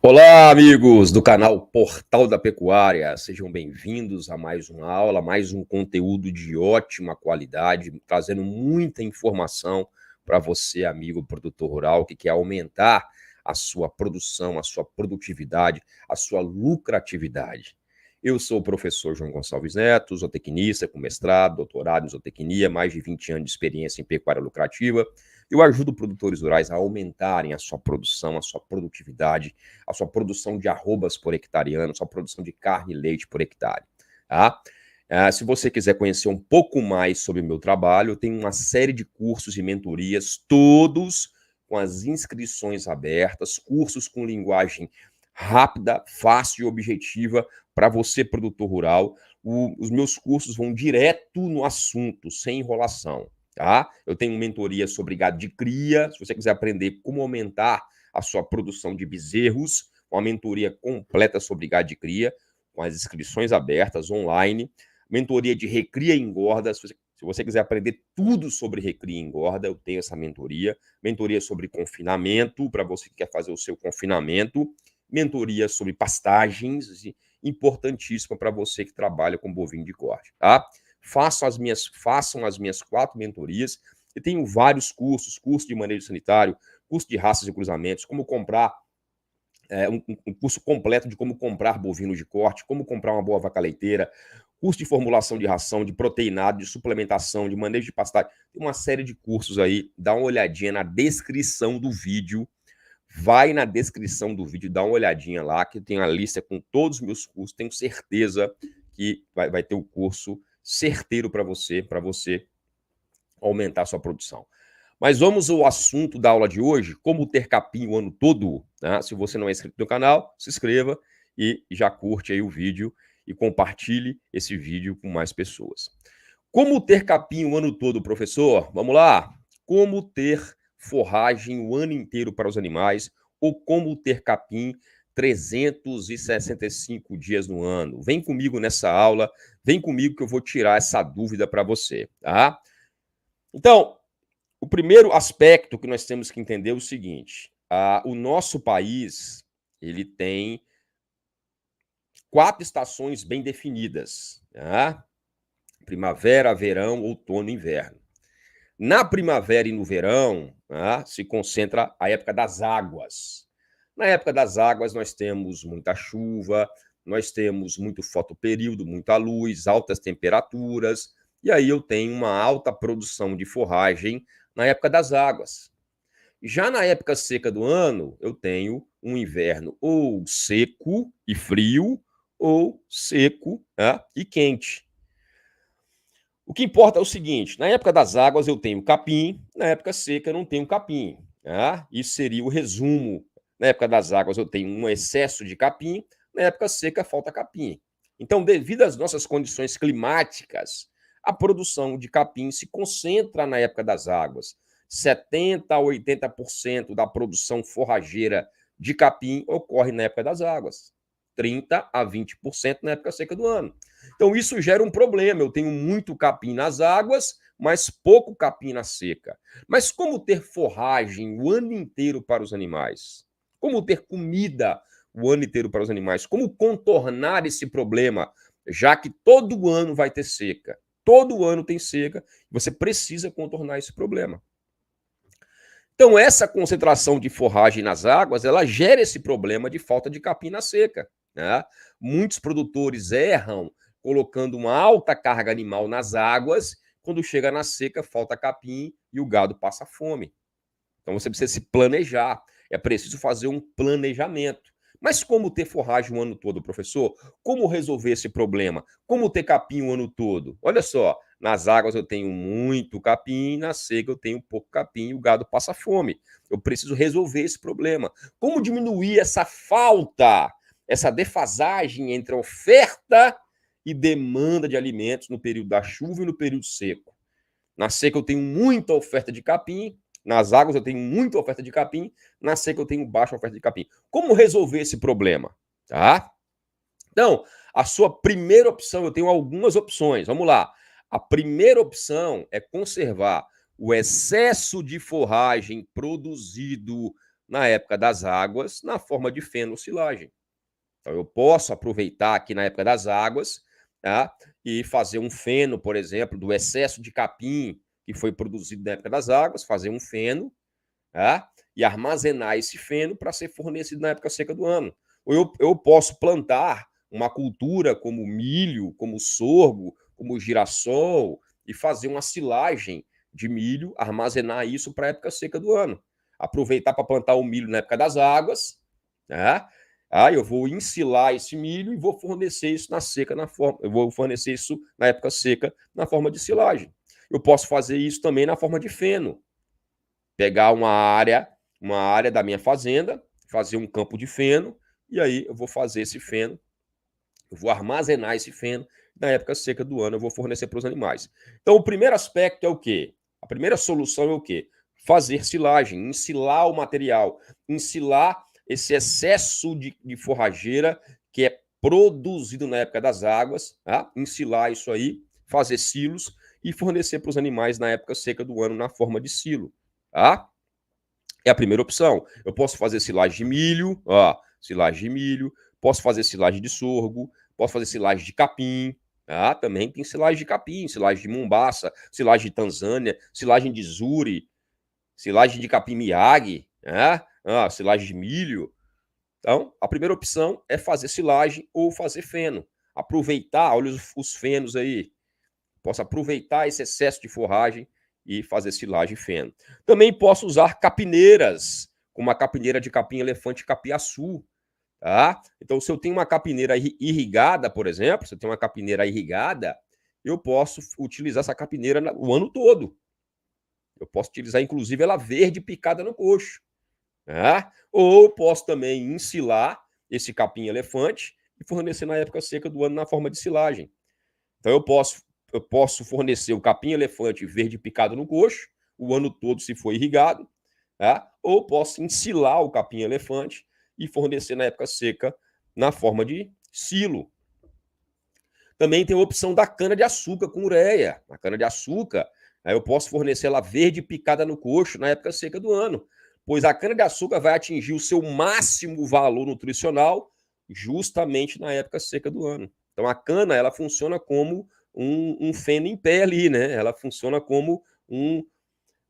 Olá, amigos do canal Portal da Pecuária, sejam bem-vindos a mais uma aula, mais um conteúdo de ótima qualidade, trazendo muita informação para você, amigo produtor rural, que quer aumentar a sua produção, a sua produtividade, a sua lucratividade. Eu sou o professor João Gonçalves Neto, zootecnista com mestrado, doutorado em zootecnia, mais de 20 anos de experiência em pecuária lucrativa. Eu ajudo produtores rurais a aumentarem a sua produção, a sua produtividade, a sua produção de arrobas por hectareano, a sua produção de carne e leite por hectare. Tá? Se você quiser conhecer um pouco mais sobre o meu trabalho, eu tenho uma série de cursos e mentorias, todos com as inscrições abertas, cursos com linguagem rápida, fácil e objetiva para você, produtor rural. Os meus cursos vão direto no assunto, sem enrolação. Tá? Eu tenho mentoria sobre gado de cria, se você quiser aprender como aumentar a sua produção de bezerros, uma mentoria completa sobre gado de cria, com as inscrições abertas online, mentoria de recria e engorda, se você quiser aprender tudo sobre recria e engorda, eu tenho essa mentoria sobre confinamento, para você que quer fazer o seu confinamento, mentoria sobre pastagens, importantíssima para você que trabalha com bovino de corte, tá? Façam as minhas 4 mentorias. Eu tenho vários cursos, curso de manejo sanitário, curso de raças e cruzamentos, como comprar um curso completo de como comprar bovinos de corte, como comprar uma boa vaca leiteira, curso de formulação de ração, de proteinado, de suplementação, de manejo de pastagem. Tem uma série de cursos aí, dá uma olhadinha na descrição do vídeo. Vai na descrição do vídeo, dá uma olhadinha lá, que tem a lista com todos os meus cursos. Tenho certeza que vai ter o curso certeiro para você aumentar a sua produção. Mas vamos ao assunto da aula de hoje, como ter capim o ano todo. Né? Se você não é inscrito no canal, se inscreva e já curte aí o vídeo e compartilhe esse vídeo com mais pessoas. Como ter capim o ano todo, professor? Vamos lá. Como ter forragem o ano inteiro para os animais ou como ter capim 365 dias no ano. Vem comigo nessa aula, vem comigo que eu vou tirar essa dúvida para você, tá? Então, o primeiro aspecto que nós temos que entender é o seguinte: o nosso país ele tem 4 estações bem definidas, tá? Primavera, verão, outono e inverno. Na primavera e no verão, tá, se concentra a época das águas. Na época das águas, nós temos muita chuva, nós temos muito fotoperíodo, muita luz, altas temperaturas, e aí eu tenho uma alta produção de forragem na época das águas. Já na época seca do ano, eu tenho um inverno ou seco e frio, ou seco, tá, e quente. O que importa é o seguinte: na época das águas eu tenho capim, na época seca eu não tenho capim. Tá? Isso seria o resumo. Na época das águas eu tenho um excesso de capim, na época seca falta capim. Então, devido às nossas condições climáticas, a produção de capim se concentra na época das águas. 70% a 80% da produção forrageira de capim ocorre na época das águas. 30% a 20% na época seca do ano. Então, isso gera um problema. Eu tenho muito capim nas águas, mas pouco capim na seca. Mas como ter forragem o ano inteiro para os animais? Como ter comida o ano inteiro para os animais? Como contornar esse problema, já que todo ano vai ter seca? Todo ano tem seca, você precisa contornar esse problema. Então, essa concentração de forragem nas águas, ela gera esse problema de falta de capim na seca. Né? Muitos produtores erram colocando uma alta carga animal nas águas, quando chega na seca, falta capim e o gado passa fome. Então, você precisa se planejar. É preciso fazer um planejamento. Mas como ter forragem o ano todo, professor? Como resolver esse problema? Como ter capim o ano todo? Olha só, nas águas eu tenho muito capim, na seca eu tenho pouco capim e o gado passa fome. Eu preciso resolver esse problema. Como diminuir essa falta, essa defasagem entre a oferta e demanda de alimentos no período da chuva e no período seco? Na seca eu tenho muita oferta de capim, nas águas eu tenho muita oferta de capim, na seca eu tenho baixa oferta de capim. Como resolver esse problema? Tá? Então, a sua primeira opção, eu tenho algumas opções. Vamos lá. A primeira opção é conservar o excesso de forragem produzido na época das águas, na forma de feno-silagem. Então, eu posso aproveitar aqui na época das águas, tá? E fazer um feno, por exemplo, do excesso de capim que foi produzido na época das águas, fazer um feno, tá? E armazenar esse feno para ser fornecido na época seca do ano. Ou eu posso plantar uma cultura como milho, como sorgo, como girassol, e fazer uma silagem de milho, armazenar isso para a época seca do ano. Aproveitar para plantar o milho na época das águas, né? Eu vou ensilar esse milho e vou fornecer isso na seca, eu vou fornecer isso na época seca, na forma de silagem. Eu posso fazer isso também na forma de feno. Pegar uma área da minha fazenda, fazer um campo de feno, e aí eu vou fazer esse feno, eu vou armazenar esse feno, na época seca do ano eu vou fornecer para os animais. Então, o primeiro aspecto é o quê? A primeira solução é o quê? Fazer silagem, ensilar o material, ensilar esse excesso de forrageira que é produzido na época das águas, tá? Ensilar isso aí, fazer silos e fornecer para os animais na época seca do ano na forma de silo, tá? É a primeira opção. Eu posso fazer silagem de milho, silagem de milho, posso fazer silagem de sorgo, posso fazer silagem de capim, também tem silagem de capim, silagem de Mombaça, silagem de Tanzânia, silagem de Zuri, silagem de capim Miyagi, silagem de milho. Então, a primeira opção é fazer silagem ou fazer feno. Aproveitar, olha os fenos aí. Posso aproveitar esse excesso de forragem e fazer silagem e feno. Também posso usar capineiras, como a capineira de capim-elefante capiaçu. Tá? Então, se eu tenho uma capineira irrigada, por exemplo, se eu tenho uma capineira irrigada, eu posso utilizar essa capineira o ano todo. Eu posso utilizar, inclusive, ela verde picada no coxo. Tá? Ou posso também ensilar esse capim-elefante e fornecer na época seca do ano na forma de silagem. Então, eu posso fornecer o capim-elefante verde picado no coxo, o ano todo, se for irrigado, tá? Ou posso ensilar o capim-elefante e fornecer na época seca na forma de silo. Também tem a opção da cana-de-açúcar com ureia. A cana-de-açúcar, eu posso fornecer ela verde picada no coxo na época seca do ano, pois a cana-de-açúcar vai atingir o seu máximo valor nutricional justamente na época seca do ano. Então, a cana, ela funciona como um feno em pé ali, né? Ela funciona como um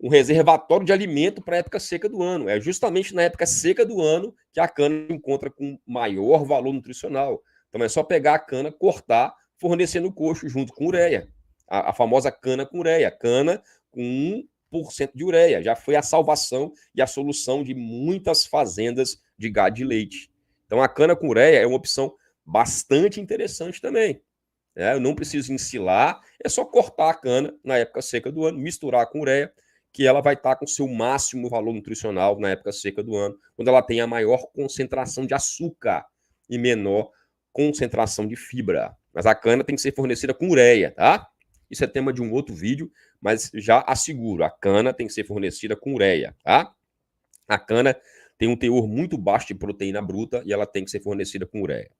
reservatório de alimento para a época seca do ano. É justamente na época seca do ano que a cana encontra com maior valor nutricional. Então, é só pegar a cana, cortar, fornecer no coxo junto com ureia. A famosa cana com ureia. Cana com 1% de ureia. Já foi a salvação e a solução de muitas fazendas de gado de leite. Então, a cana com ureia é uma opção bastante interessante também. Eu não preciso ensilar, é só cortar a cana na época seca do ano, misturar com ureia, que ela vai estar com seu máximo valor nutricional na época seca do ano, quando ela tem a maior concentração de açúcar e menor concentração de fibra. Mas a cana tem que ser fornecida com ureia, tá? Isso é tema de um outro vídeo, mas já asseguro, a cana tem que ser fornecida com ureia, tá? A cana tem um teor muito baixo de proteína bruta e ela tem que ser fornecida com ureia.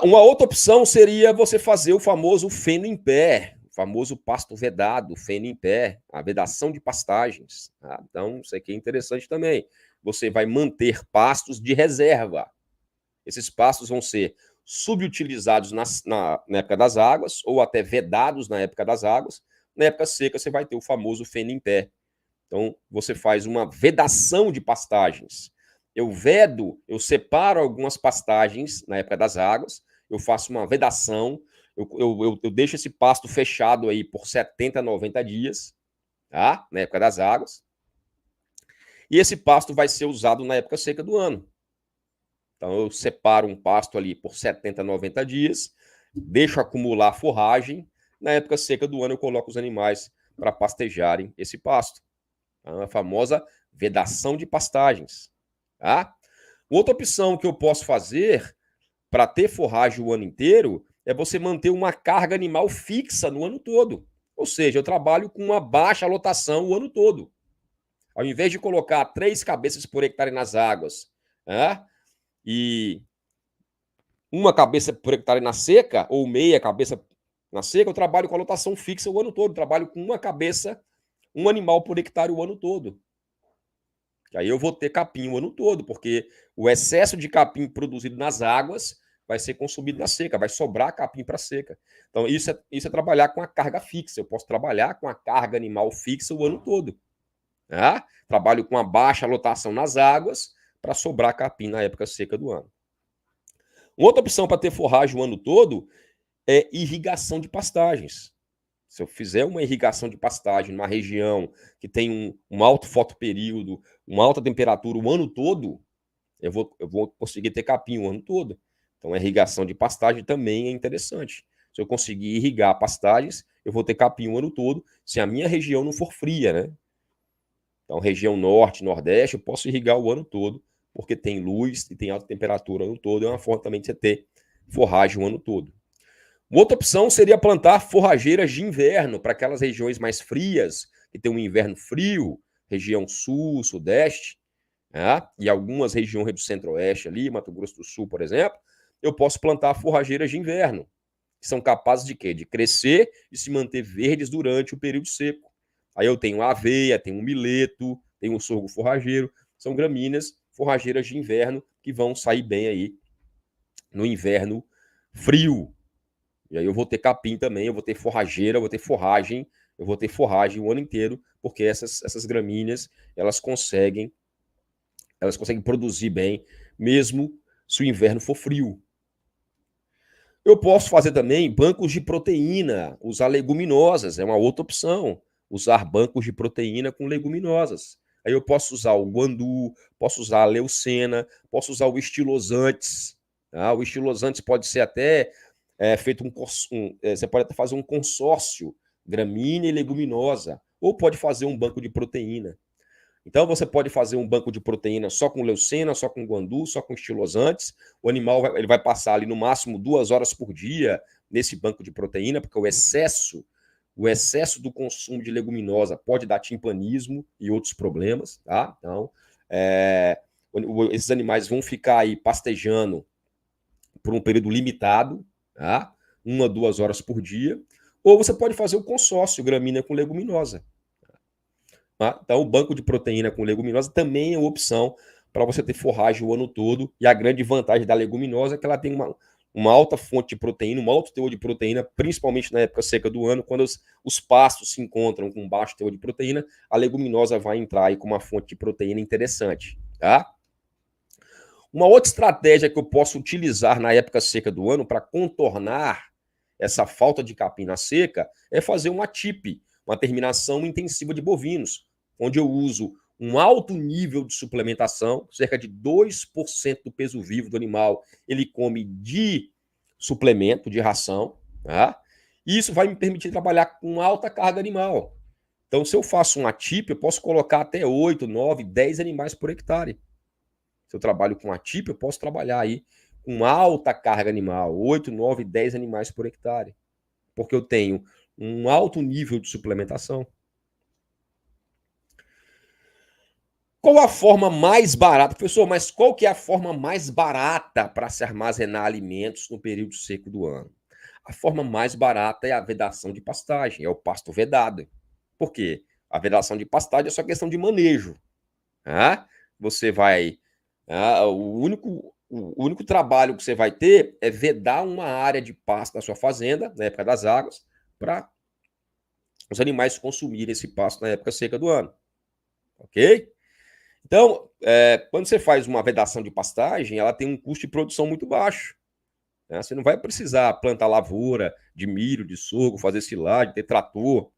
Uma outra opção seria você fazer o famoso feno em pé, o famoso pasto vedado, feno em pé, a vedação de pastagens. Tá? Então, isso aqui é interessante também. Você vai manter pastos de reserva. Esses pastos vão ser subutilizados na época das águas ou até vedados na época das águas. Na época seca, você vai ter o famoso feno em pé. Então, você faz uma vedação de pastagens. Eu separo algumas pastagens na época das águas, eu faço uma vedação, eu deixo esse pasto fechado aí por 70, 90 dias, tá? Na época das águas. E esse pasto vai ser usado na época seca do ano. Então, eu separo um pasto ali por 70, 90 dias, deixo acumular forragem. Na época seca do ano, eu coloco os animais para pastejarem esse pasto. A famosa vedação de pastagens. Tá? Outra opção que eu posso fazer para ter forragem o ano inteiro é você manter uma carga animal fixa no ano todo. Ou seja, eu trabalho com uma baixa lotação o ano todo. Ao invés de colocar 3 cabeças por hectare nas águas, e uma cabeça por hectare na seca, ou meia cabeça na seca, eu trabalho com a lotação fixa o ano todo. Eu trabalho com uma cabeça, um animal por hectare o ano todo. Que aí eu vou ter capim o ano todo, porque o excesso de capim produzido nas águas vai ser consumido na seca, vai sobrar capim para seca. Então, isso é trabalhar com a carga fixa. Eu posso trabalhar com a carga animal fixa o ano todo. Né? Trabalho com a baixa lotação nas águas para sobrar capim na época seca do ano. Uma outra opção para ter forragem o ano todo é irrigação de pastagens. Se eu fizer uma irrigação de pastagem numa região que tem um alto fotoperíodo, uma alta temperatura o ano todo, eu vou conseguir ter capim o ano todo. Então, a irrigação de pastagem também é interessante. Se eu conseguir irrigar pastagens, eu vou ter capim o ano todo, se a minha região não for fria, né? Então, região norte, nordeste, eu posso irrigar o ano todo, porque tem luz e tem alta temperatura o ano todo. É uma forma também de você ter forragem o ano todo. Uma outra opção seria plantar forrageiras de inverno para aquelas regiões mais frias, que tem um inverno frio, região sul, sudeste, né? E algumas regiões do centro-oeste ali, Mato Grosso do Sul, por exemplo, eu posso plantar forrageiras de inverno, que são capazes de quê? De crescer e se manter verdes durante o período seco. Aí eu tenho a aveia, tenho o mileto, tenho o sorgo forrageiro, são gramíneas forrageiras de inverno que vão sair bem aí no inverno frio. E aí eu vou ter capim também, eu vou ter forrageira, eu vou ter forragem, eu vou ter forragem o ano inteiro, porque essas gramíneas, elas conseguem produzir bem, mesmo se o inverno for frio. Eu posso fazer também bancos de proteína, usar leguminosas, é uma outra opção. Usar bancos de proteína com leguminosas. Aí eu posso usar o guandu, posso usar a leucena, posso usar o estilosantes. Tá? O estilosantes pode ser até feito você pode até fazer um consórcio gramínea e leguminosa, ou pode fazer um banco de proteína. Então, você pode fazer um banco de proteína só com leucena, só com guandu, só com estilosantes. O animal ele vai passar ali no máximo 2 horas por dia nesse banco de proteína, porque o excesso do consumo de leguminosa pode dar timpanismo e outros problemas, tá? Então, esses animais vão ficar aí pastejando por um período limitado, tá? 1 a 2 horas por dia. Ou você pode fazer o consórcio gramínea com leguminosa. Tá? Então, o banco de proteína com leguminosa também é uma opção para você ter forragem o ano todo. E a grande vantagem da leguminosa é que ela tem uma alta fonte de proteína, um alto teor de proteína, principalmente na época seca do ano, quando os pastos se encontram com baixo teor de proteína, a leguminosa vai entrar aí com uma fonte de proteína interessante. Tá? Uma outra estratégia que eu posso utilizar na época seca do ano para contornar essa falta de capim na seca é fazer uma TIP, uma terminação intensiva de bovinos, onde eu uso um alto nível de suplementação, cerca de 2% do peso vivo do animal ele come de suplemento, de ração, tá? E isso vai me permitir trabalhar com alta carga animal. Então, se eu faço uma TIP, eu posso colocar até 8, 9, 10 animais por hectare. Se eu trabalho com a TIP, eu posso trabalhar aí com alta carga animal, 8, 9, 10 animais por hectare. Porque eu tenho um alto nível de suplementação. Qual a forma mais barata? Professor, mas qual que é a forma mais barata para se armazenar alimentos no período seco do ano? A forma mais barata é a vedação de pastagem, é o pasto vedado. Por quê? A vedação de pastagem é só questão de manejo. Tá? Você vai... o único trabalho que você vai ter é vedar uma área de pasto na sua fazenda, na época das águas, para os animais consumirem esse pasto na época seca do ano. Ok? Então, quando você faz uma vedação de pastagem, ela tem um custo de produção muito baixo. Né? Você não vai precisar plantar lavoura de milho, de sorgo, fazer silagem, ter trator.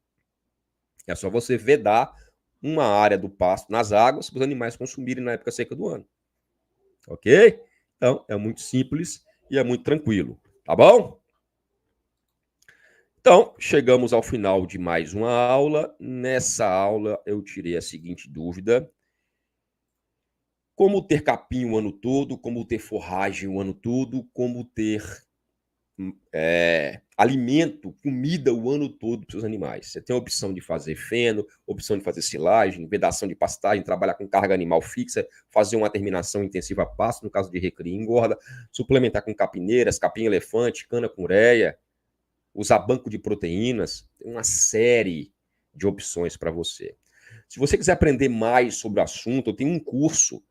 É só você vedar uma área do pasto nas águas para os animais consumirem na época seca do ano. Ok? Então, é muito simples e é muito tranquilo. Tá bom? Então, chegamos ao final de mais uma aula. Nessa aula, eu tirei a seguinte dúvida: como ter capim o ano todo, como ter forragem o ano todo, como ter alimento, comida o ano todo para os seus animais. Você tem a opção de fazer feno, opção de fazer silagem, vedação de pastagem, trabalhar com carga animal fixa, fazer uma terminação intensiva a pasto, no caso de recria e engorda, suplementar com capineiras, capim-elefante, cana com ureia, usar banco de proteínas. Tem uma série de opções para você. Se você quiser aprender mais sobre o assunto, eu tenho um curso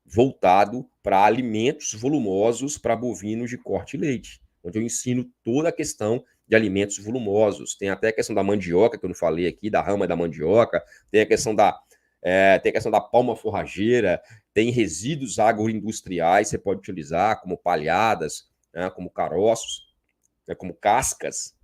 voltado para alimentos volumosos para bovinos de corte e leite, onde eu ensino toda a questão de alimentos volumosos. Tem até a questão da mandioca, que eu não falei aqui, da rama da mandioca, tem a questão da palma forrageira, tem resíduos agroindustriais, você pode utilizar como palhadas, né, como caroços, né, como cascas.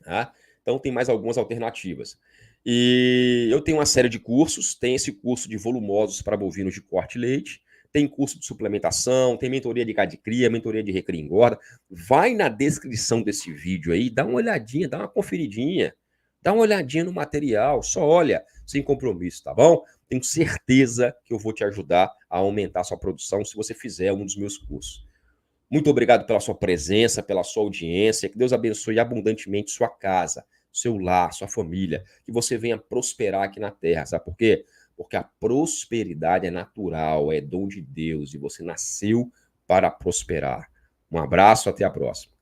Tá? Então tem mais algumas alternativas. E eu tenho uma série de cursos, tem esse curso de volumosos para bovinos de corte e leite, tem curso de suplementação, tem mentoria de gado de cria, mentoria de recria e engorda. Vai na descrição desse vídeo aí, dá uma olhadinha, dá uma conferidinha, dá uma olhadinha no material, só olha, sem compromisso, tá bom? Tenho certeza que eu vou te ajudar a aumentar a sua produção se você fizer um dos meus cursos. Muito obrigado pela sua presença, pela sua audiência. Que Deus abençoe abundantemente sua casa, seu lar, sua família. Que você venha prosperar aqui na terra. Sabe por quê? Porque a prosperidade é natural, é dom de Deus e você nasceu para prosperar. Um abraço, até a próxima.